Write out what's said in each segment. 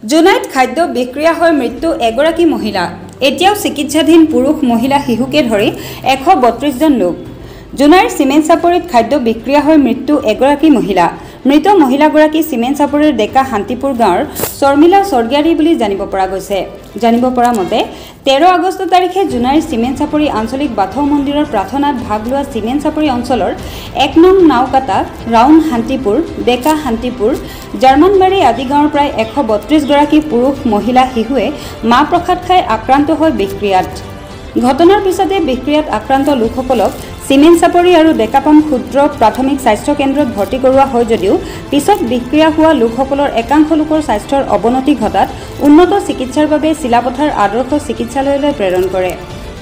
জোনাইত খাদ্য বিক্ৰিয়া হৈ মৃত্যু এগৰাকী মহিলা এতিয়াও চিকিৎসাধীন পুৰুষ মহিলা শিশুকে ধৰি 132 জন লোক জোনাইৰ সিমেন্ট চাপৰিত খাদ্য বিক্ৰিয়া হৈ মৃত্যু এগৰাকী মহিলা মৃত মহিলাগৰাকী সিমেন্ট চাপৰিৰ ডেকা শান্তিপুৰ গাঁৱৰ শৰ্মিলা স্বৰ্গীয়াৰী বুলি জানিব পৰা গৈছে জানিব পৰা মতে 13 আগষ্ট তাৰিখে জোনাইৰ সিমেন্ট চাপৰি আঞ্চলিক বাথৌ মন্দিৰৰ প্ৰাৰ্থনাত ভাগ লোৱা সিমেন্ট চাপৰি অঞ্চলৰ 1 নং নাওকাটা ৰাউণ্ড শান্তিপুৰ ডেকা শান্তিপুৰ জাৰ্মানবাৰী আদি গাঁৱৰ প্ৰায় 132 গৰাকী পুৰুষ মহিলা শিশুৱে মা প্ৰসাদ খাই আক্ৰান্ত হৈ বিক্ৰিয়াত ঘটনাৰ পিছতে বিক্ৰিয়াত আক্ৰান্ত লোকসকলক সিমেন্ট চাপৰি আৰু ডেকাপাম ক্ষুদ্ৰ প্ৰাথমিক স্বাস্থ্য কেন্দ্ৰত ভৰ্তি কৰোৱা হয় যদিও পিছত বিক্ৰিয়া হোৱা লোকসকলৰ একাংশ লোকৰ স্বাস্থ্যৰ অৱনতি ঘটাত উন্নত চিকিৎসাৰ বাবে চিলাপথাৰ আদৰ্শ চিকিৎসালয়লৈ প্ৰেৰণ কৰে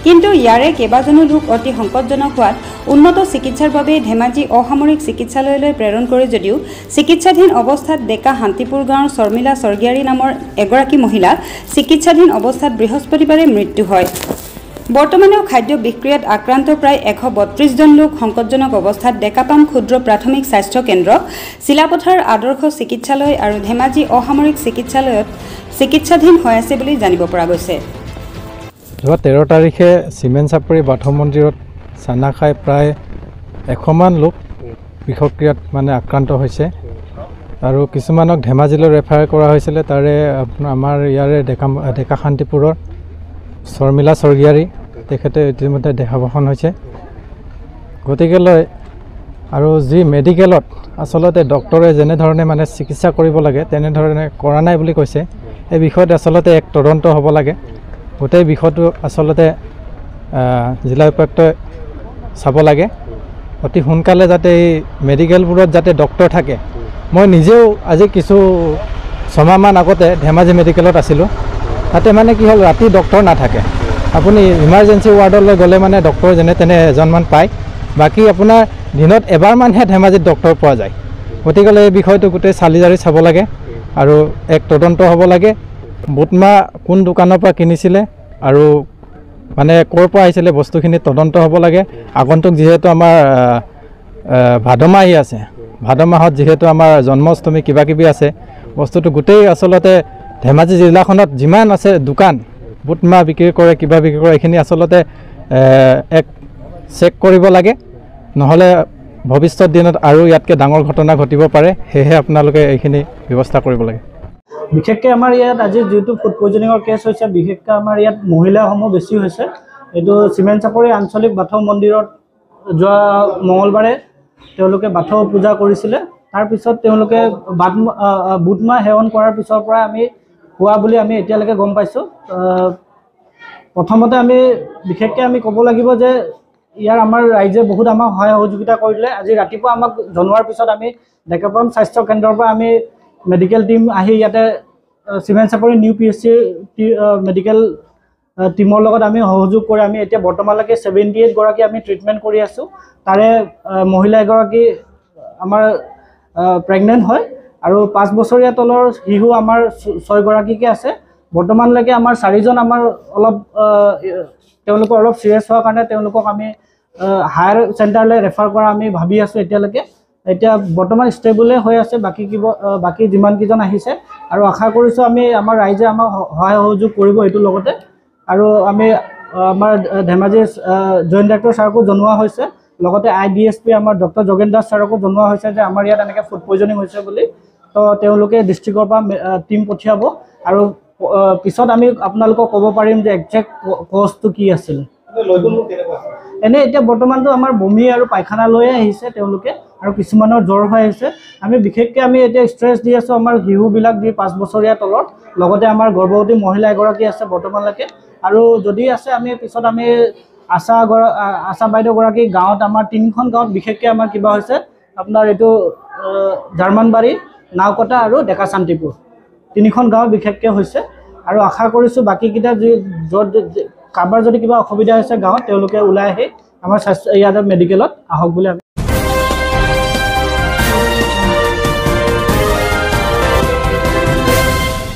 কিন্তু ইয়াৰে কেইবাজনো লোক অতি সংকটজনক হোৱাত উন্নত চিকিৎসাৰ বাবে ধেমাজি অসামৰিক চিকিৎসালয়লৈ প্ৰেৰণ কৰে যদিও চিকিৎসাধীন অৱস্থাত ডেকা শান্তিপুৰ গাঁৱৰ শৰ্মিলা স্বৰ্গীয়াৰী নামৰ এগৰাকী মহিলা চিকিৎসাধীন অৱস্থাত বৃহস্পতিবাৰে মৃত্যু হয় বৰ্তমানেও খাদ্য বিক্ৰিয়াত আক্ৰান্ত প্ৰায় 132 জন লোক সংকটজনক অৱস্থাত ডেকাপাম ক্ষুদ্ৰ প্ৰাথমিক স্বাস্থ্য কেন্দ্ৰ চিলাপথাৰ আদৰ্শ চিকিৎসালয় আৰু ধেমাজি অসামৰিক চিকিৎসালয়ত চিকিৎসাধীন হৈ আছে বুলি জানিব পৰা গৈছে 13 তাৰিখে সিমেন্ট চাপৰি বাথৌ মন্দিৰত চানা খাই প্ৰায় 100 মান লোক বিষক্ৰিয়াত মানে আক্ৰান্ত হৈছে আৰু কিছুমানক ধেমাজিলৈ ৰেফাৰ কৰা হৈছিল তাৰে আমাৰ ইয়াৰে ডেকা শান্তিপুৰৰ শৰ্মিলা স্বৰ্গীয়াৰী তেখেতে ইতিমধ্যে দেহাৱসান হৈছে গতিকেলৈ আৰু যি মেডিকেলত আসলতে ডক্টৰে যেনে ধৰণে মানে চিকিৎসা কৰিব লাগে তেনে ধৰণে কৰা নাই বুলি কৈছে এই বিষয়ত আসলতে এক তদন্ত হ'ব লাগে গোটেই বিষয়টো আসলতে জিলা উপায়ুক্তই চাব লাগে অতি সোনকালে যাতে এই মেডিকেলবোৰত যাতে ডক্টৰ থাকে মই নিজেও আজি কিছু ছমাহমান আগতে ধেমাজি মেডিকেলত আছিলোঁ তাতে মানে কি হ'ল ৰাতি ডক্টৰ নাথাকে আপুনি ইমাৰ্জেঞ্চি ৱাৰ্ডলৈ গ'লে মানে ডক্টৰ যেনে তেনে এজনমান পায় বাকী আপোনাৰ দিনত এবাৰমানহে ধেমাজিত ডক্টৰ পোৱা যায় গতিকে এই বিষয়টো গোটেই চালি জাৰি চাব লাগে আৰু এক তদন্ত হ'ব লাগে বুটমাহ কোন দোকানৰ পৰা কিনিছিলে আৰু মানে ক'ৰ পৰা আহিছিলে বস্তুখিনি তদন্ত হ'ব লাগে আগন্তুক যিহেতু আমাৰ ভাদ মাহ আহি আছে ভাদ মাহত যিহেতু আমাৰ জন্মাষ্টমী কিবা কিবি আছে বস্তুটো গোটেই আসলতে ধেমাজি জিলাখনত যিমান আছে দোকান বুটমাহ বিক্ৰী কৰে কিবা বিক্ৰী কৰে এইখিনি আসলতে এক চেক কৰিব লাগে নহ'লে ভৱিষ্যত দিনত আৰু ইয়াতকৈ ডাঙৰ ঘটনা ঘটিব পাৰে সেয়েহে আপোনালোকে এইখিনি ব্যৱস্থা কৰিব লাগে বিশেষকৈ আমাৰ ইয়াত আজি যিটো ফুড পয়জনিঙৰ কেছ হৈছে বিশেষকৈ আমাৰ ইয়াত মহিলাসমূহ বেছি হৈছে এইটো সিমেন্ট চাপৰি আঞ্চলিক বাথৌ মন্দিৰত যোৱা মঙলবাৰে তেওঁলোকে বাথৌ পূজা কৰিছিলে তাৰপিছত তেওঁলোকে বুটমাহ সেৱন কৰাৰ পিছৰ পৰা আমি হোৱা বুলি আমি এতিয়ালৈকে গম পাইছোঁ প্ৰথমতে আমি বিশেষকৈ আমি ক'ব লাগিব যে ইয়াৰ আমাৰ ৰাইজে বহুত আমাক সহায় সহযোগিতা কৰিলে আজি ৰাতিপুৱা আমাক জনোৱাৰ পিছত আমি ডেকাপাম স্বাস্থ্য কেন্দ্ৰৰ পৰা আমি মেডিকেল টিম আহি ইয়াতে সিমেন্ট চাপৰি নিউ PHC মেডিকেল টিমৰ লগত আমি সহযোগ কৰি আমি এতিয়া বৰ্তমানলৈকে 78 গৰাকী আমি ট্ৰিটমেণ্ট কৰি আছোঁ তাৰে মহিলা এগৰাকী আমাৰ প্ৰেগনেণ্ট হয় আৰু 5 বছৰীয়া তলৰ শিশু আমাৰ 6 গৰাকীকে আছে বৰ্তমানলৈকে আমাৰ 4জন আমাৰ অলপ তেওঁলোকৰ অলপ সিৰিয়াছ হোৱাৰ কাৰণে তেওঁলোকক আমি হায়াৰ চেণ্টাৰলৈ ৰেফাৰ কৰা আমি ভাবি আছোঁ এতিয়ালৈকে এতিয়া বৰ্তমান ষ্টেবলে হৈ আছে বাকী যিমান কিজন আহিছে আৰু আশা কৰিছোঁ আমি আমাৰ ৰাইজে আমাক সহায় সহযোগ কৰিব এইটো লগতে আৰু আমি আমাৰ ধেমাজি জইণ্ট ডাইৰেক্টৰ ছাৰকো জনোৱা হৈছে লগতে IDSP আমাৰ ডক্টৰ যোগেন দাস ছাৰকো জনোৱা হৈছে যে আমাৰ ইয়াত এনেকৈ ফুড পয়জনিং হৈছে বুলি তো তেওঁলোকে ডিষ্ট্ৰিক্টৰ পৰা টিম পঠিয়াব আৰু পিছত আমি আপোনালোকক ক'ব পাৰিম যে একজেক্ট কজটো কি আছিল এনে এতিয়া বৰ্তমানটো আমাৰ বমি আৰু পায়খানা লৈয়ে আহিছে তেওঁলোকে আৰু কিছুমানৰ জ্বৰ হৈ আহিছে আমি বিশেষকৈ আমি এতিয়া ষ্ট্ৰেছ দি আছোঁ আমাৰ শিশুবিলাক যি 5 বছৰীয়া তলৰ লগতে আমাৰ গৰ্ভৱতী মহিলা এগৰাকী আছে বৰ্তমানলৈকে আৰু যদি আছে আমি পিছত আমি আশা বাইদেউগৰাকী গাঁৱত আমাৰ 3খন গাঁৱত বিশেষকৈ আমাৰ কিবা হৈছে আপোনাৰ এইটো জাৰ্মানবাৰী নাওকটা আৰু ডেকা শান্তিপুৰ 3খন গাঁও বিশেষকৈ হৈছে আৰু আশা কৰিছোঁ বাকীকেইটা য'ত কাৰোবাৰ যদি কিবা অসুবিধা হৈছে গাঁৱত তেওঁলোকে ওলাই আহি আমাৰ স্বাস্থ্য ইয়াত মেডিকেলত আহক বুলি